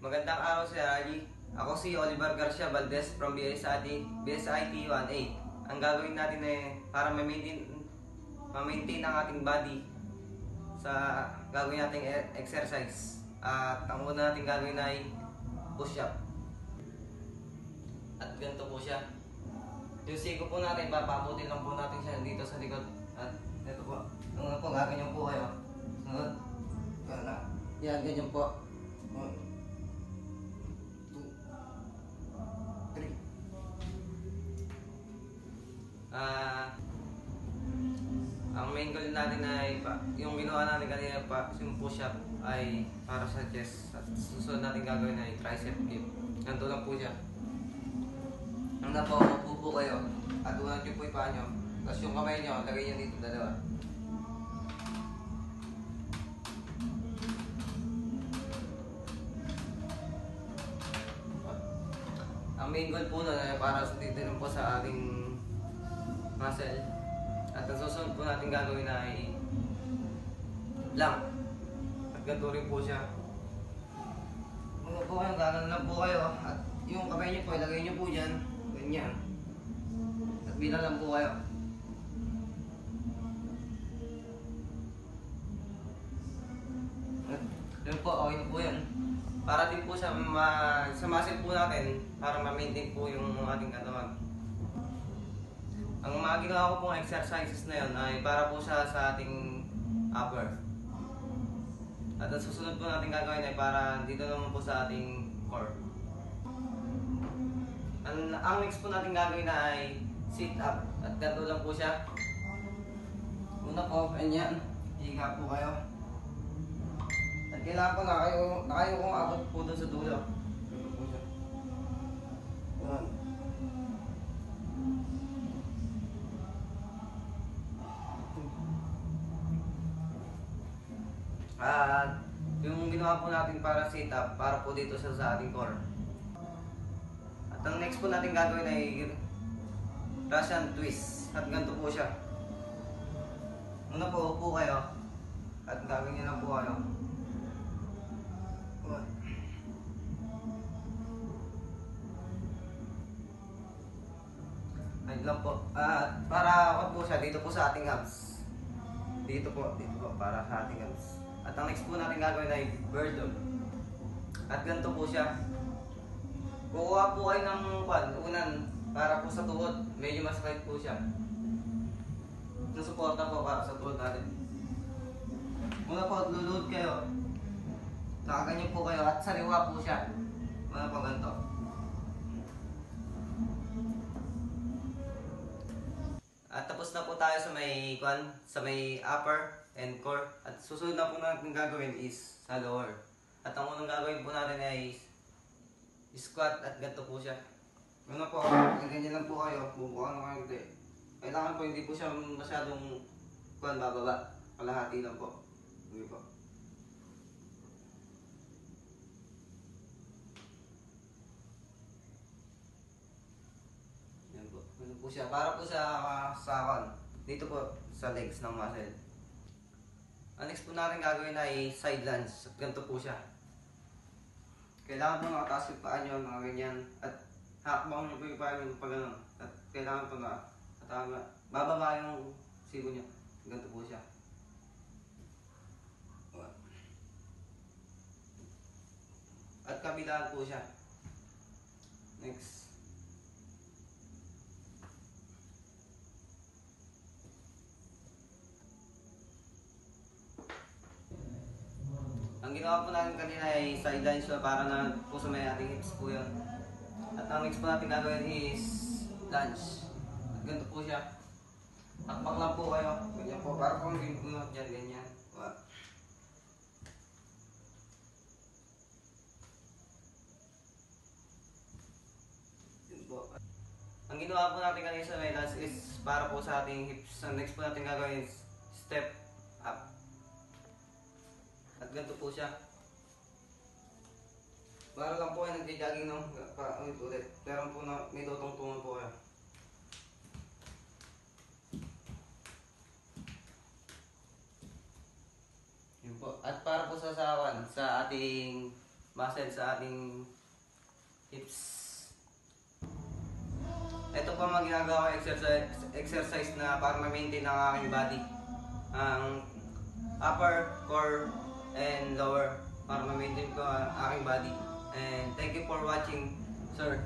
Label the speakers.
Speaker 1: Magandang araw Sir Ali. Ako si Oliver Garcia Valdez from BSIT 18. Ang gagawin natin ay para ma-maintain ang ating body sa gagawin nating exercise. At ang una natin gagawin ay push-up. At ganito po siya. Yung siko po natin, papabutin lang po natin siya dito sa likod. At ito po. Ang po, gaganyan po kayo. Sunod. Yan, ganyan po. 1, 2, 3. Ang main goal natin ay yung ginawa natin kanina yung push-up ay para sa chest. At susunod natin gagawin ay tricep kick. Ganito lang po siya. Ang upo po kayo at unang nyo po yung paa nyo. Tapos yung kamay nyo, lagay nyo dito dalawa. Ang main goal po nun ay para dito lang po sa ating muscle. At ang susunod po natin gagawin ay plank. At ganito rin po siya. Muna po kayo, gano'n lang po kayo. At yung kamay nyo po, ilagay nyo po dyan. Ganyan. At bilang lang po kayo. At yun po, okay na po yan. Para din po sa muscle po natin, para ma-maintain po yung ating katawan. Ang mga ginawa ko pong exercises na yun ay para po sa ating upper. At ang susunod po natin gagawin ay para dito naman po sa ating core. Ang next po natin gagawin na ay sit up. At ganito lang po siya. Una po, ganyan. Higa po kayo. At kailangan po na kayo kung abot po doon sa dulo. Ganito po siya. Yan. At yung ginawa po natin para sit up, para po dito sa ating core. At ang next po natin gagawin ay Russian twist. At ganito po siya. Una po, upo kayo. At gagawin nyo lang po kayo. Ay lang po. Para ako po siya, dito po sa ating abs. Dito po, para sa ating abs. At ang next po natin gagawin ay bird dog. At ganito po siya. Kukuha po kayo ng unan para po sa tuhod. Medyo mas right po siya. Nasuporta po para sa tuhod natin. Muna po, lulod kayo. Nakaganyan po kayo at sariwa po siya. Muna po ganito. At tapos na po tayo sa may upper and core. At susunod na po natin gagawin is sa lower. At ang unang gagawin po natin ay squat at ganito po siya. Una po, ganyan lang po kayo. Bubukan na kayo. Kailangan po hindi po siya masyadong bababa. Kalahati lang po. Hindi po. Yan po. Ano po siya? Para po sa dito po sa legs ng muscle. Ang next po natin gagawin ay side lunge. At ganito po siya. Kailangan po nakataas yung paa nyo, mga ganyan. At hakbang nyo po yung paa nyo pag gano'n. At kailangan po na bababa yung sigo nyo. Ganito po siya. At kabilaan po siya. Next. Ang ginawa po natin kanina ay side lunge para na po sa may ating hips po yun. At ang next po natin gagawin is lunge. At ganito po siya. Takpak lang po kayo. Ganyan po. Para po ang ginunod dyan. Ganyan. Yan po. Ang ginawa po natin kanina sa may lunge is para po sa ating hips. Ang next po natin gagawin is step up. At ganito po siya. Para lang po kayo nagja-jogging no? Ulit. Pero po na may tutong-tungan po kayo. Yun po. At para po sa ating muscle sa ating hips. Ito pa mga ginagawa ko exercise na para ma-maintain ang aking body. Ang upper, core, and lower para ma-maintain ko ang aking body. And thank you for watching, sir.